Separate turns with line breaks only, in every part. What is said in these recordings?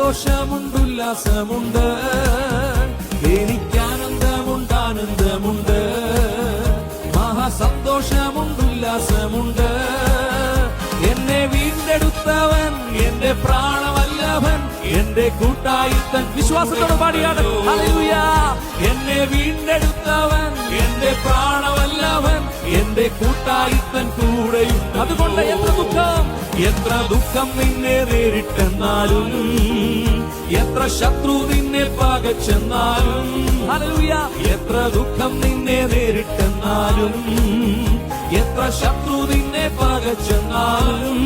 സന്തോഷമുണ്ട്, ഉല്ലാസമുണ്ട്, എനിക്കാനന്ദമുണ്ട്, ആനന്ദമുണ്ട്. മഹാസന്തോഷമുണ്ട്, ഉല്ലാസമുണ്ട്. എന്നെ വീണ്ടെടുത്തവൻ, എന്റെ പ്രാണവല്ലഭൻ, എന്റെ കൂട്ടായിത്തൻ. വിശ്വാസത്തോട് പാടിയാണ് ഹല്ലേലൂയ. എന്നെ വീണ്ടെടുത്തവൻ, എന്റെ പ്രാണവല്ലഭൻ, എന്റെ കൂട്ടായിത്തൻ കൂടെയുണ്ട്. അതുകൊണ്ട് എത്ര ദുഃഖം നിന്നെ നേരിട്ടെന്നാലും, എത്ര ശത്രു നിന്നെ പകച്ചെന്നാലും, ഹല്ലേലൂയ. എത്ര ദുഃഖം നിന്നെ നേരിട്ടെന്നാലും, എത്ര ശത്രു നിന്നെ പകച്ചെന്നാലും,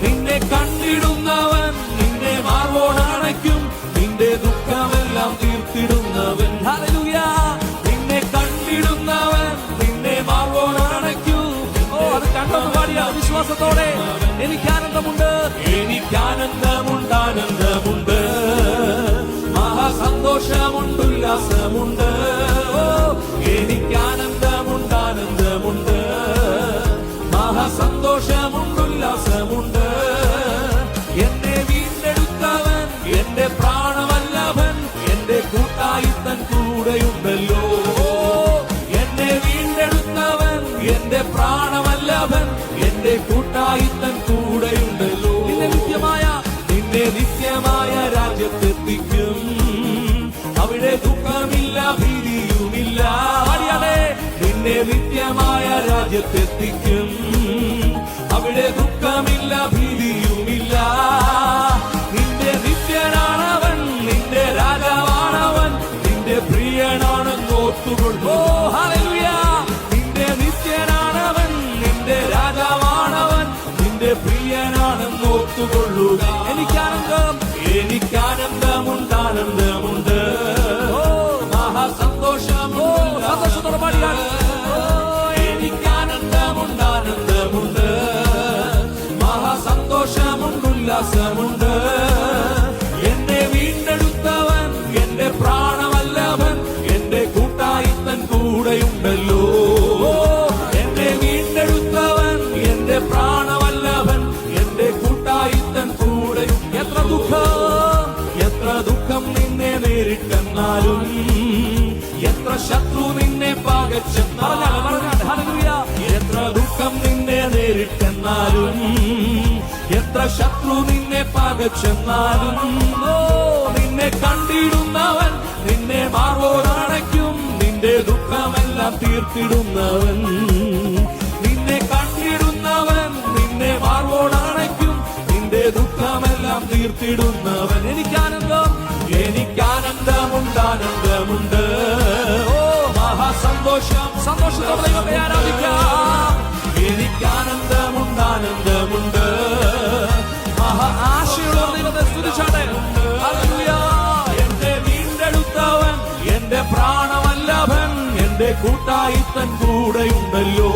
നിന്നെ കണ്ടിടുന്നവൻ നിന്നെ മാർവോടണയ്ക്കും, നിന്റെ ദുഃഖമെല്ലാം തീർത്തിടുന്നവൻ. ഹല്ലേലൂയ. നിന്നെ കണ്ടിടുന്നവൻ നിന്നെ മാർവോടണയ്ക്കും. അത് കണ്ടെന്ന് പാടിയ വിശ്വാസത്തോടെ എനിക്കാനന്ദമുണ്ട്, എനിക്കാനന്ദമുണ്ട്, ആനന്ദമുണ്ട്. മഹാസന്തോഷമുണ്ട്, ഉല്ലാസമുണ്ട്. എനിക്കാനന്ദമുണ്ട്, ആനന്ദമുണ്ട്. മഹാസന്തോഷമുണ്ട്, ഉല്ലാസമുണ്ട്. എന്നെ വീണ്ടെടുത്തവൻ, എന്റെ പ്രാണവല്ലഭൻ, എന്റെ കൂട്ടായിത്തൻ കൂടെയുണ്ടല്ലോ. എന്നെ വീണ്ടെടുത്തവൻ, എന്റെ പ്രാണവല്ലഭൻ, എന്റെ കൂട്ടായിത്തൻ കൂടെയുണ്ടല്ലോ. നിന്നെ നിത്യമായ രാജ്യത്തെത്തിക്കും, അവിടെ ദുഃഖമില്ല, ഭീതിയുമില്ല. നിന്നെ നിത്യമായ രാജ്യത്തെത്തിക്കും, അവിടെ ദുഃഖമില്ല, ഭീതിയുമില്ല. നിന്റെ നിത്യനാണവൻ, നിന്റെ രാജാവാണവൻ, നിന്റെ പ്രിയനാണെന്ന് ഓർത്തുകൊള്ളു. ഹല്ലേലൂയ. നിന്റെ നിത്യനാണവൻ, നിന്റെ രാജാവാണവൻ, നിന്റെ പ്രിയനാണെന്ന് ഓർത്തുകൊള്ളുക. എനിക്കാനന്ദം, എനിക്കാനന്ദമുണ്ട്, ആനന്ദമുണ്ട്. മഹാസന്തോഷമുണ്ട്, സന്തോഷത്തോടെ പാടിയാണ്. എനിക്കാനന്ദമുണ്ട്, ആനന്ദമുണ്ട്. മഹാസന്തോഷമുണ്ട്, ഉല്ലാസമുണ്ട്. എന്നെ വീണ്ടെടുത്തവൻ, എന്റെ പ്രാണവല്ലഭൻ, എന്റെ കൂട്ടായിത്തൻ കൂടെയുണ്ടല്ലോ. എന്നെ വീണ്ടെടുത്തവൻ, എന്റെ പ്രാണവല്ലഭൻ, എന്റെ കൂട്ടായിത്തൻ കൂടെയും. എത്ര ദുഃഖം നിന്നെ നേരിട്ടെന്നാലും, എത്ര ശത്രു നിന്നെ പകച്ചെന്നാലും, എത്ര ദുഃഖം നിന്നെ നേരിട്ടെന്നാലും, എത്ര ശത്രു നിന്നെ പകച്ചെന്നാലും, നിന്നെ കണ്ടിടുന്നവൻ നിന്നെ മാർവോടണയ്ക്കും, നിന്റെ ദുഃഖമെല്ലാം തീർത്തിടുന്നവൻ. നിന്നെ കണ്ടിടുന്നവൻ നിന്നെ മാർവോടണയ്ക്കും, നിന്റെ ദുഃഖമെല്ലാം തീർത്തിടുന്നവൻ. എനിക്കാനന്ദം, എനിക്കാനന്ദമുണ്ട്, ആനന്ദമുണ്ട്. മഹാസന്തോഷം, സന്തോഷത്തോടെ ആരാധിക്കാം. എനിക്കാനന്ദമുണ്ട്, ആനന്ദമുണ്ട്. ആശയുള്ള ദൈവത്തെ സ്തുതിച്ചാട്ടെ. ഹല്ലേലൂയ. എന്റെ വീണ്ടെടുത്തവൻ, എന്റെ പ്രാണവല്ലഭൻ, എന്റെ കൂട്ടായിത്തൻ കൂടെയുണ്ടല്ലോ.